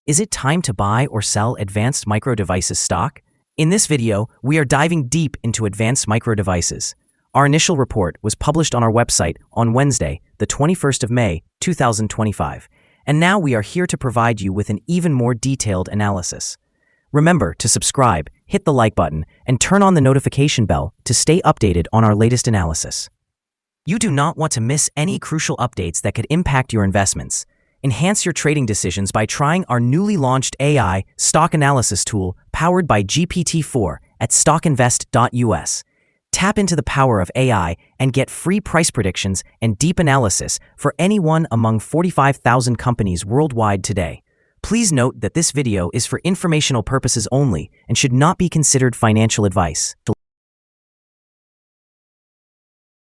Is it time to buy or sell Advanced Micro Devices stock? In this video, we are diving deep into Advanced Micro Devices. Our initial report was published on our website on Wednesday, the 21st of May, 2025. And now we are here to provide you with an even more detailed analysis. Remember to subscribe, hit the like button, and turn on the notification bell to stay updated on our latest analysis. You do not want to miss any crucial updates that could impact your investments. Enhance your trading decisions by trying our newly launched AI stock analysis tool powered by GPT-4 at StockInvest.us. Tap into the power of AI and get free price predictions and deep analysis for any one among 45,000 companies worldwide today. Please note that this video is for informational purposes only and should not be considered financial advice.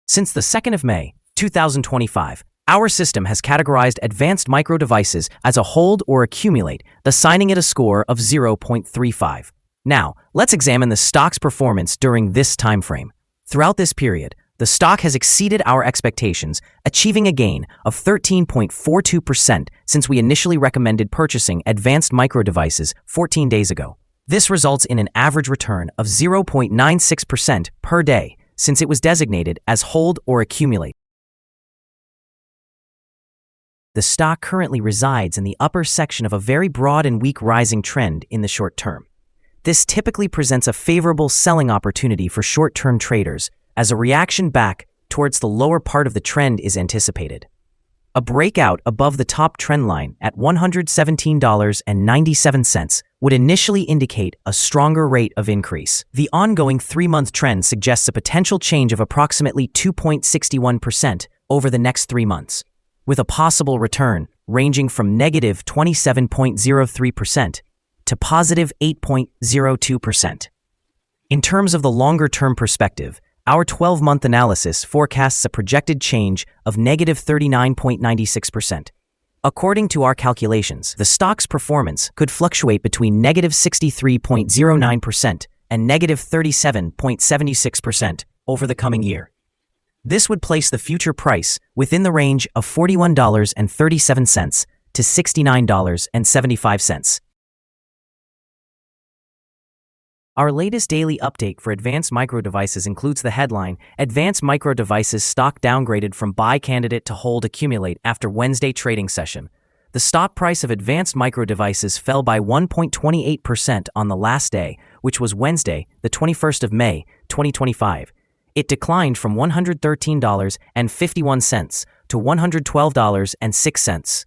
Since the 2nd of May, 2025, our system has categorized Advanced Micro Devices as a hold or accumulate, assigning it a score of 0.35. Now, let's examine the stock's performance during this time frame. Throughout this period, the stock has exceeded our expectations, achieving a gain of 13.42% since we initially recommended purchasing Advanced Micro Devices 14 days ago. This results in an average return of 0.96% per day since it was designated as hold or accumulate. The stock currently resides in the upper section of a very broad and weak rising trend in the short term. This typically presents a favorable selling opportunity for short-term traders as a reaction back towards the lower part of the trend is anticipated. A breakout above the top trend line at $117.97 would initially indicate a stronger rate of increase. The ongoing 3-month trend suggests a potential change of approximately 2.61% over the next 3 months, with a possible return ranging from negative 27.03% to positive 8.02%. In terms of the longer-term perspective, our 12-month analysis forecasts a projected change of negative 39.96%. According to our calculations, the stock's performance could fluctuate between negative 63.09% and negative 37.76% over the coming year. This would place the future price within the range of $41.37 to $69.75. Our latest daily update for Advanced Micro Devices includes the headline, Advanced Micro Devices stock downgraded from buy candidate to hold accumulate after Wednesday trading session. The stock price of Advanced Micro Devices fell by 1.28% on the last day, which was Wednesday, the 21st of May, 2025. It declined from $113.51 to $112.06.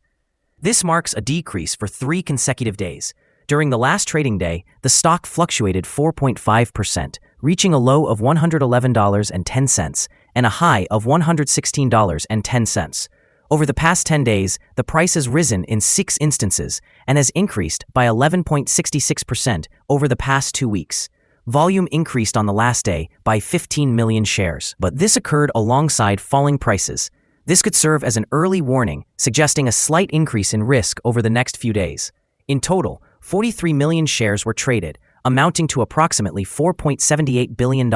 This marks a decrease for 3 consecutive days. During the last trading day, the stock fluctuated 4.5%, reaching a low of $111.10 and a high of $116.10. Over the past 10 days, the price has risen in 6 instances and has increased by 11.66% over the past 2 weeks. Volume increased on the last day by 15 million shares, but this occurred alongside falling prices. This could serve as an early warning, suggesting a slight increase in risk over the next few days. In total, 43 million shares were traded, amounting to approximately $4.78 billion.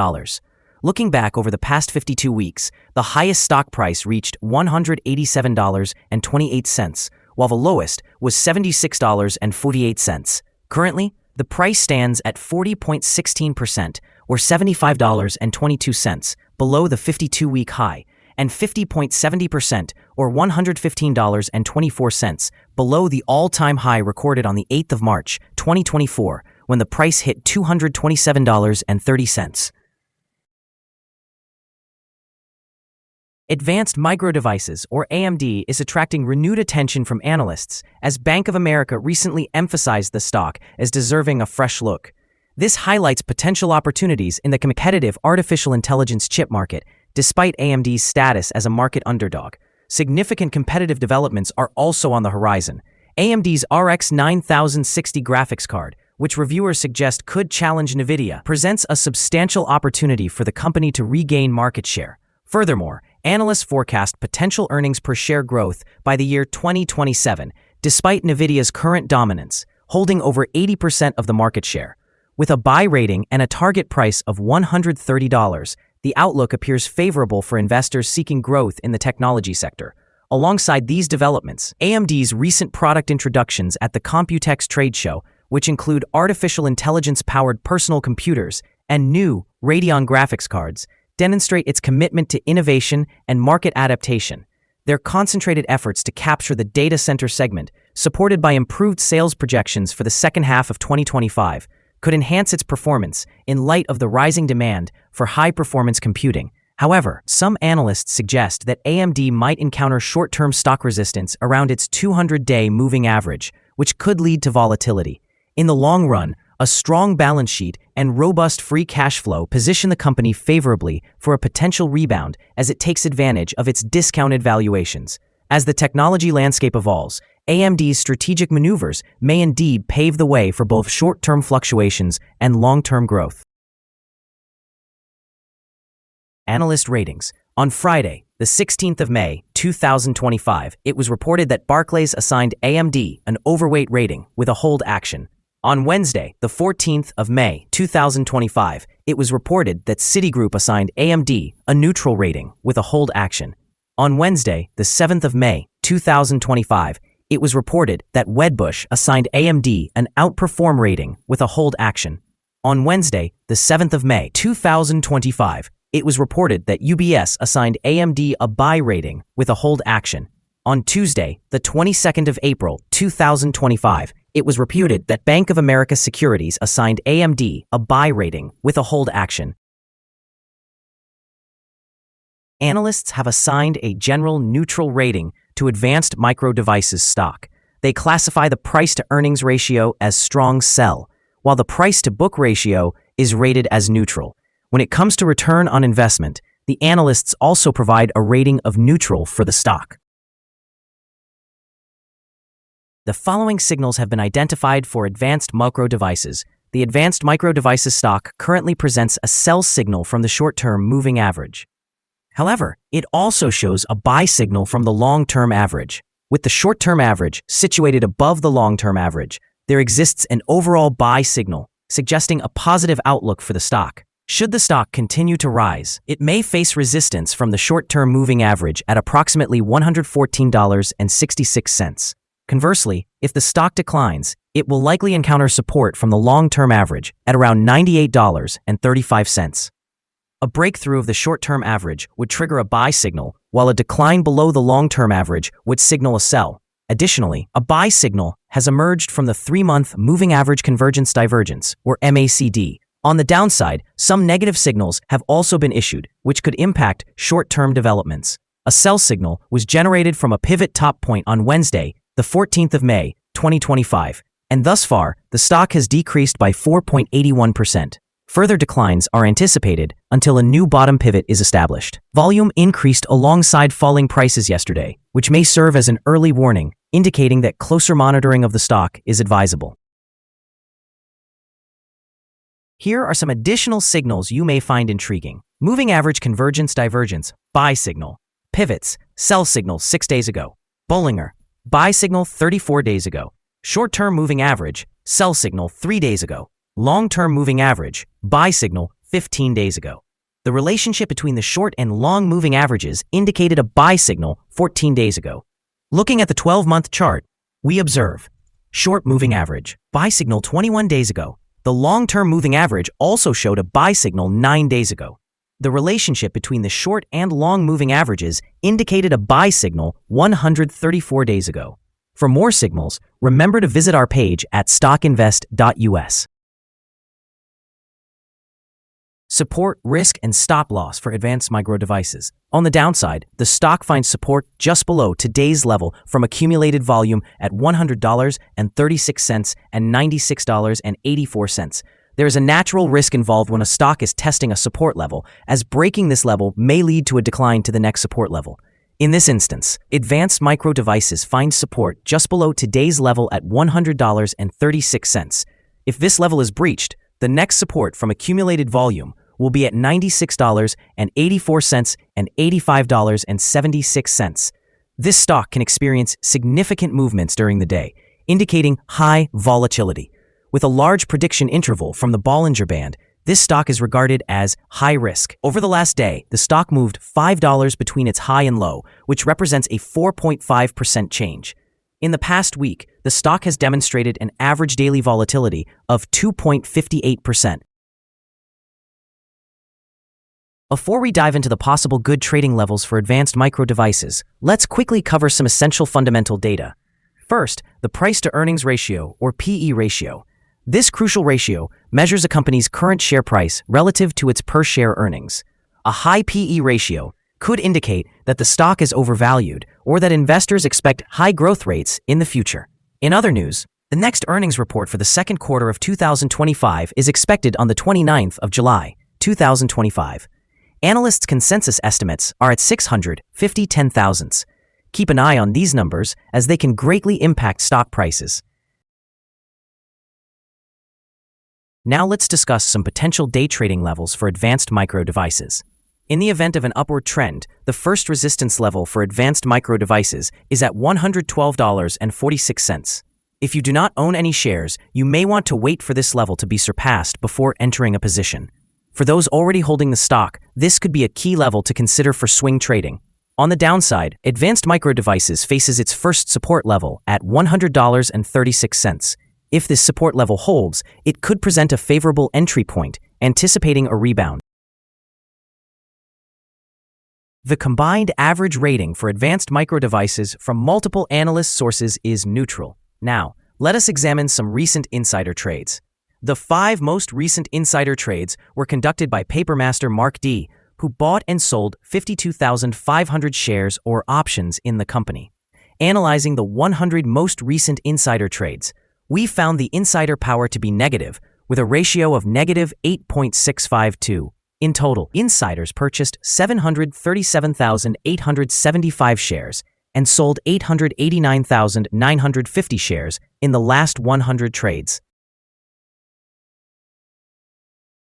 Looking back over the past 52 weeks, the highest stock price reached $187.28, while the lowest was $76.48. Currently, the price stands at 40.16%, or $75.22, below the 52-week high, and 50.70%, or $115.24, below the all-time high recorded on the 8th of March, 2024, when the price hit $227.30. Advanced Micro Devices, or AMD, is attracting renewed attention from analysts as Bank of America recently emphasized the stock as deserving a fresh look. This highlights potential opportunities in the competitive artificial intelligence chip market, despite AMD's status as a market underdog. Significant competitive developments are also on the horizon. AMD's RX 9060 graphics card, which reviewers suggest could challenge NVIDIA, presents a substantial opportunity for the company to regain market share. Furthermore, analysts forecast potential earnings per share growth by the year 2027, despite NVIDIA's current dominance, holding over 80% of the market share. With a buy rating and a target price of $130, the outlook appears favorable for investors seeking growth in the technology sector. Alongside these developments, AMD's recent product introductions at the Computex trade show, which include artificial intelligence-powered personal computers and new Radeon graphics cards, demonstrate its commitment to innovation and market adaptation. Their concentrated efforts to capture the data center segment, supported by improved sales projections for the second half of 2025, could enhance its performance in light of the rising demand for high-performance computing. However, some analysts suggest that AMD might encounter short-term stock resistance around its 200-day moving average, which could lead to volatility. In the long run, a strong balance sheet and robust free cash flow position the company favorably for a potential rebound as it takes advantage of its discounted valuations. As the technology landscape evolves, AMD's strategic maneuvers may indeed pave the way for both short-term fluctuations and long-term growth. Analyst ratings. On Friday, the 16th of May, 2025, it was reported that Barclays assigned AMD an overweight rating with a hold action. On Wednesday, the 14th of May, 2025, it was reported that Citigroup assigned AMD a neutral rating with a hold action. On Wednesday, the 7th of May, 2025, it was reported that Wedbush assigned AMD an outperform rating with a hold action. On Wednesday, the 7th of May, 2025, it was reported that UBS assigned AMD a buy rating with a hold action. On Tuesday, the 22nd of April, 2025, it was reported that Bank of America Securities assigned AMD a buy rating with a hold action. Analysts have assigned a general neutral rating to Advanced Micro Devices stock. They classify the price-to-earnings ratio as strong sell, while the price-to-book ratio is rated as neutral. When it comes to return on investment, the analysts also provide a rating of neutral for the stock. The following signals have been identified for Advanced Micro Devices. The Advanced Micro Devices stock currently presents a sell signal from the short-term moving average. However, it also shows a buy signal from the long-term average. With the short-term average situated above the long-term average, there exists an overall buy signal, suggesting a positive outlook for the stock. Should the stock continue to rise, it may face resistance from the short-term moving average at approximately $114.66. Conversely, if the stock declines, it will likely encounter support from the long-term average at around $98.35. A breakthrough of the short-term average would trigger a buy signal, while a decline below the long-term average would signal a sell. Additionally, a buy signal has emerged from the 3-month moving average convergence divergence, or MACD. On the downside, some negative signals have also been issued, which could impact short-term developments. A sell signal was generated from a pivot top point on Wednesday, the 14th of May, 2025, and thus far, the stock has decreased by 4.81%. Further declines are anticipated until a new bottom pivot is established. Volume increased alongside falling prices yesterday, which may serve as an early warning, indicating that closer monitoring of the stock is advisable. Here are some additional signals you may find intriguing. Moving average convergence divergence, buy signal. Pivots, sell signal 6 days ago. Bollinger, buy signal 34 days ago. Short-term moving average, sell signal 3 days ago. Long-term moving average, buy signal 15 days ago. The relationship between the short and long moving averages indicated a buy signal 14 days ago. Looking at the 12-month chart, we observe short moving average, buy signal 21 days ago. The long-term moving average also showed a buy signal 9 days ago. The relationship between the short and long moving averages indicated a buy signal 134 days ago. For more signals, remember to visit our page at StockInvest.us. Support, risk, and stop loss for Advanced Micro Devices. On the downside, the stock finds support just below today's level from accumulated volume at $100.36 and $96.84. There is a natural risk involved when a stock is testing a support level, as breaking this level may lead to a decline to the next support level. In this instance, Advanced Micro Devices finds support just below today's level at $100.36. If this level is breached, the next support from accumulated volume will be at $96.84 and $85.76. This stock can experience significant movements during the day, indicating high volatility. With a large prediction interval from the Bollinger Band, This stock is regarded as high risk. Over the last day, the stock moved $5 between its high and low, which represents a 4.5% change. In the past week, the stock has demonstrated an average daily volatility of 2.58%. Before we dive into the possible good trading levels for advanced micro devices, let's quickly cover some essential fundamental data. First, the price-to-earnings ratio, or PE ratio. This crucial ratio measures a company's current share price relative to its per-share earnings. A high PE ratio could indicate that the stock is overvalued or that investors expect high growth rates in the future. In other news, the next earnings report for the second quarter of 2025 is expected on the 29th of July, 2025. Analysts' consensus estimates are at 650 thousandths. Keep an eye on these numbers as they can greatly impact stock prices. Now let's discuss some potential day trading levels for advanced micro devices. In the event of an upward trend, the first resistance level for advanced micro devices is at $112.46. If you do not own any shares, you may want to wait for this level to be surpassed before entering a position. For those already holding the stock, this could be a key level to consider for swing trading. On the downside, advanced micro devices faces its first support level at $100.36. If this support level holds, it could present a favorable entry point, anticipating a rebound. The combined average rating for advanced micro devices from multiple analyst sources is neutral. Now, let us examine some recent insider trades. The 5 most recent insider trades were conducted by Papermaster Mark D., who bought and sold 52,500 shares or options in the company. Analyzing the 100 most recent insider trades, we found the insider power to be negative, with a ratio of negative 8.652. In total, insiders purchased 737,875 shares and sold 889,950 shares in the last 100 trades.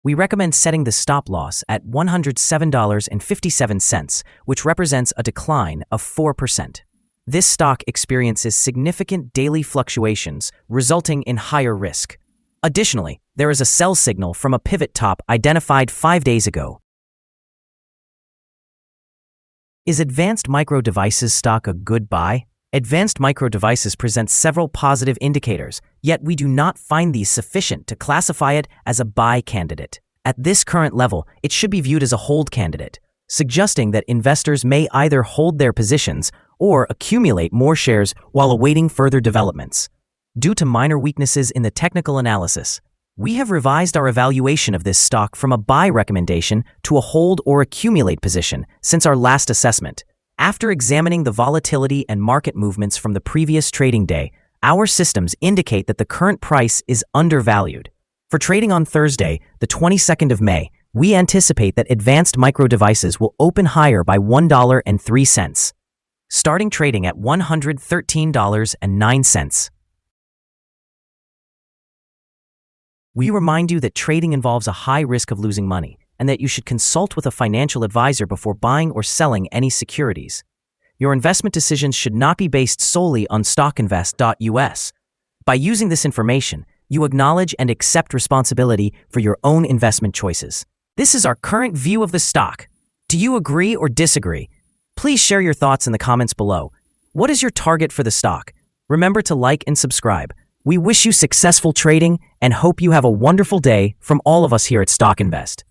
We recommend setting the stop loss at $107.57, which represents a decline of 4%. This stock experiences significant daily fluctuations, resulting in higher risk. Additionally, there is a sell signal from a pivot top identified 5 days ago. Is Advanced Micro Devices stock a good buy? Advanced Micro Devices presents several positive indicators, yet we do not find these sufficient to classify it as a buy candidate. At this current level, it should be viewed as a hold candidate, suggesting that investors may either hold their positions or accumulate more shares while awaiting further developments. Due to minor weaknesses in the technical analysis, we have revised our evaluation of this stock from a buy recommendation to a hold or accumulate position since our last assessment. After examining the volatility and market movements from the previous trading day, our systems indicate that the current price is undervalued. For trading on Thursday, the 22nd of May, we anticipate that Advanced Micro Devices will open higher by $1.03, starting trading at $113.09. We remind you that trading involves a high risk of losing money and that you should consult with a financial advisor before buying or selling any securities. Your investment decisions should not be based solely on StockInvest.us. By using this information, you acknowledge and accept responsibility for your own investment choices. This is our current view of the stock. Do you agree or disagree? Please share your thoughts in the comments below. What is your target for the stock? Remember to like and subscribe. We wish you successful trading and hope you have a wonderful day from all of us here at Stock Invest.